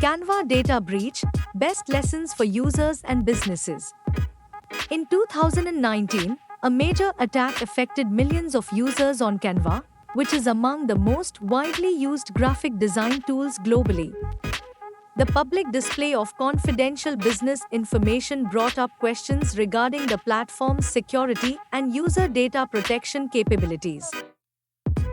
Canva data breach, best lessons for users and businesses. In 2019, a major attack affected millions of users on Canva, which is among the most widely used graphic design tools globally. The public display of confidential business information brought up questions regarding the platform's security and user data protection capabilities.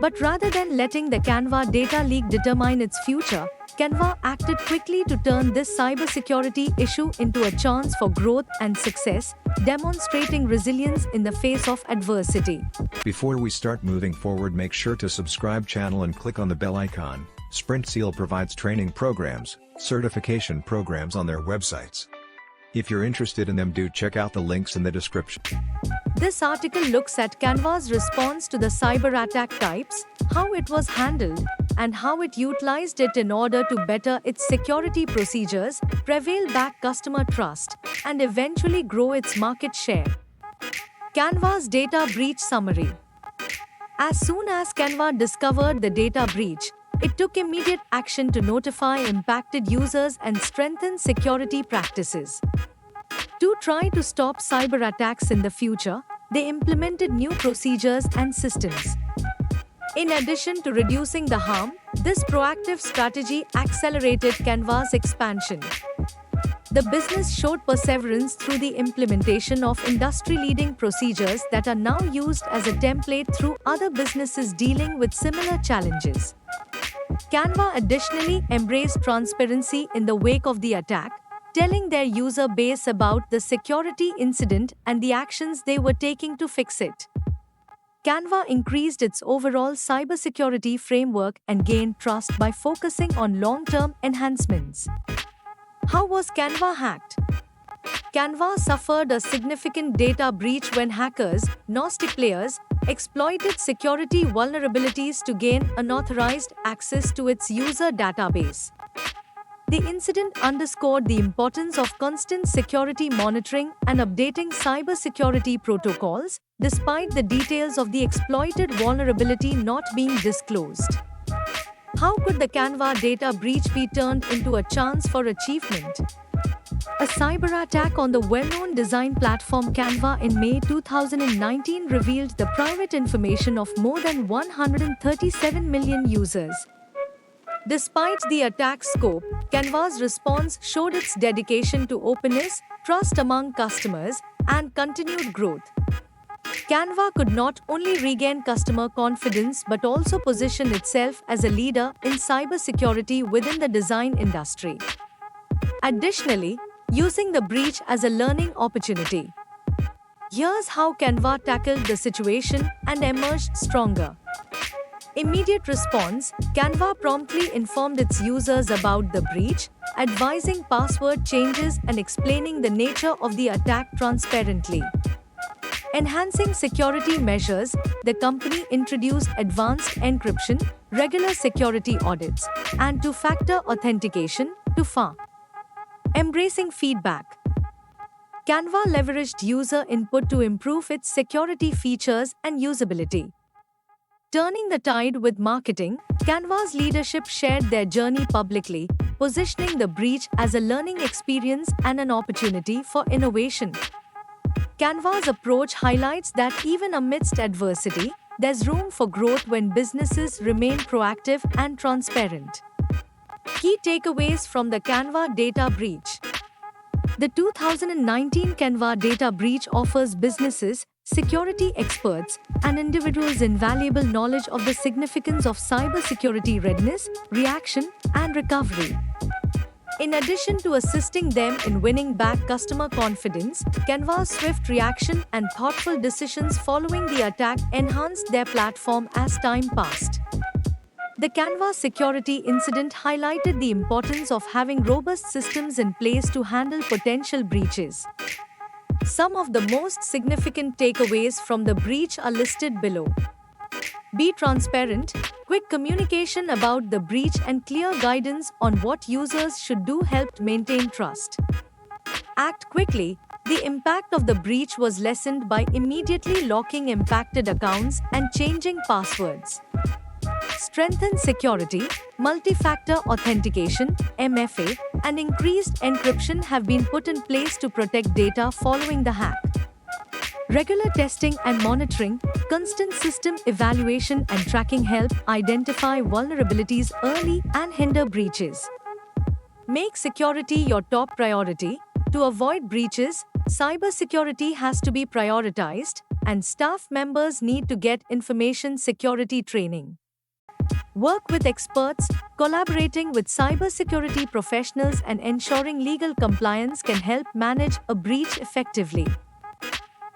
But rather than letting the Canva data leak determine its future, Canva acted quickly to turn this cybersecurity issue into a chance for growth and success, demonstrating resilience in the face of adversity. Before we start moving forward, make sure to subscribe channel and click on the bell icon. SprintSeal provides training programs, certification programs on their websites. If you're interested in them, do check out the links in the description. This article looks at Canva's response to the cyber attack types, how it was handled, and how it utilized it in order to better its security procedures, prevail back customer trust, and eventually grow its market share. Canva's data breach summary. As soon as Canva discovered the data breach, it took immediate action to notify impacted users and strengthen security practices. To try to stop cyber attacks in the future, they implemented new procedures and systems. In addition to reducing the harm, this proactive strategy accelerated Canva's expansion. The business showed perseverance through the implementation of industry-leading procedures that are now used as a template through other businesses dealing with similar challenges. Canva additionally embraced transparency in the wake of the attack, telling their user base about the security incident and the actions they were taking to fix it. Canva increased its overall cybersecurity framework and gained trust by focusing on long-term enhancements. How was Canva hacked? Canva suffered a significant data breach when hackers, Gnostic players, exploited security vulnerabilities to gain unauthorized access to its user database. The incident underscored the importance of constant security monitoring and updating cybersecurity protocols, despite the details of the exploited vulnerability not being disclosed. How could the Canva data breach be turned into a chance for achievement? A cyber attack on the well-known design platform Canva in May 2019 revealed the private information of more than 137 million users. Despite the attack's scope, Canva's response showed its dedication to openness, trust among customers, and continued growth. Canva could not only regain customer confidence but also position itself as a leader in cybersecurity within the design industry. Additionally, using the breach as a learning opportunity. Here's how Canva tackled the situation and emerged stronger. Immediate response: Canva promptly informed its users about the breach, advising password changes and explaining the nature of the attack transparently. Enhancing security measures, the company introduced advanced encryption, regular security audits, and two-factor authentication, (2FA). Embracing feedback. Canva leveraged user input to improve its security features and usability. Turning the tide with marketing, Canva's leadership shared their journey publicly, positioning the breach as a learning experience and an opportunity for innovation. Canva's approach highlights that even amidst adversity, there's room for growth when businesses remain proactive and transparent. Key takeaways from the Canva data breach. The 2019 Canva data breach offers businesses, security experts, and individuals invaluable knowledge of the significance of cybersecurity readiness, reaction, and recovery. In addition to assisting them in winning back customer confidence, Canva's swift reaction and thoughtful decisions following the attack enhanced their platform as time passed. The Canva security incident highlighted the importance of having robust systems in place to handle potential breaches. Some of the most significant takeaways from the breach are listed below. Be transparent. Quick communication about the breach and clear guidance on what users should do helped maintain trust. Act quickly. The impact of the breach was lessened by immediately locking impacted accounts and changing passwords. strengthened security, multi-factor authentication (MFA), and increased encryption have been put in place to protect data following the hack. Regular testing and monitoring, constant system evaluation and tracking help identify vulnerabilities early and hinder breaches. Make security your top priority. To avoid breaches, cybersecurity has to be prioritized, and staff members need to get information security training. Work with experts, collaborating with cybersecurity professionals and ensuring legal compliance can help manage a breach effectively.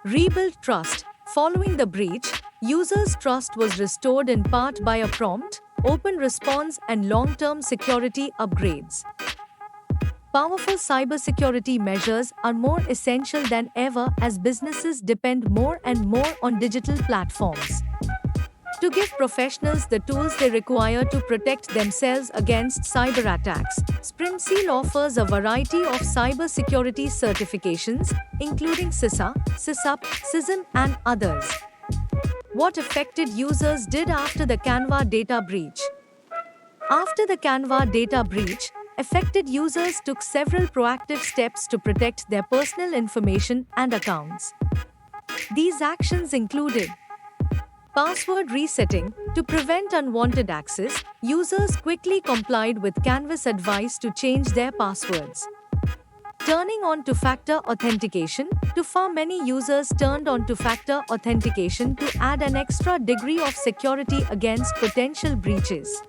Rebuild trust. Following the breach, users' trust was restored in part by a prompt, open response and long-term security upgrades. Powerful cybersecurity measures are more essential than ever as businesses depend more and more on digital platforms. To give professionals the tools they require to protect themselves against cyber attacks, SprintSeal offers a variety of cybersecurity certifications, including CISA, CISUP, CISM, and others. What affected users did after the Canva data breach? After the Canva data breach, affected users took several proactive steps to protect their personal information and accounts. These actions included password resetting. To prevent unwanted access, users quickly complied with Canva's advice to change their passwords. Turning on two-factor authentication. Too far many users turned on two-factor authentication to add an extra degree of security against potential breaches.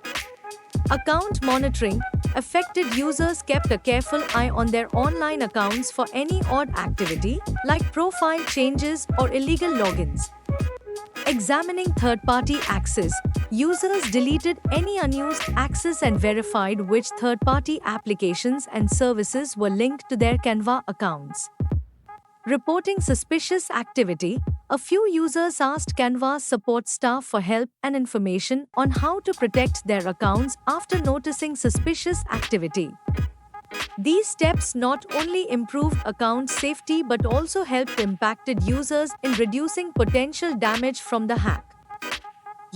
Account monitoring. Affected users kept a careful eye on their online accounts for any odd activity, like profile changes or illegal logins. Examining third-party access. Users deleted any unused access and verified which third-party applications and services were linked to their Canva accounts. Reporting suspicious activity. A few users asked Canva support staff for help and information on how to protect their accounts after noticing suspicious activity. These steps not only improved account safety but also helped impacted users in reducing potential damage from the hack.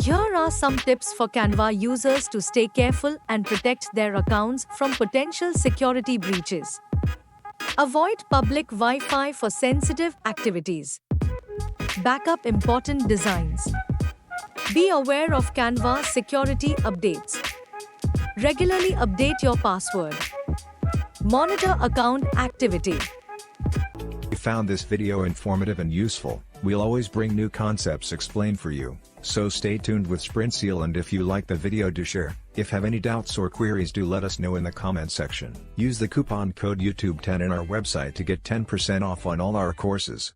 Here are some tips for Canva users to stay careful and protect their accounts from potential security breaches. Avoid public Wi-Fi for sensitive activities. Backup important designs. Be aware of Canva's security updates. Regularly update your password. Monitor account activity. If you found this video informative and useful, we'll always bring new concepts explained for you, so stay tuned with SprintSeal, and if you like the video, do share. If have any doubts or queries, do let us know in the comment section. Use the coupon code YouTube10 in our website to get 10% off on all our courses.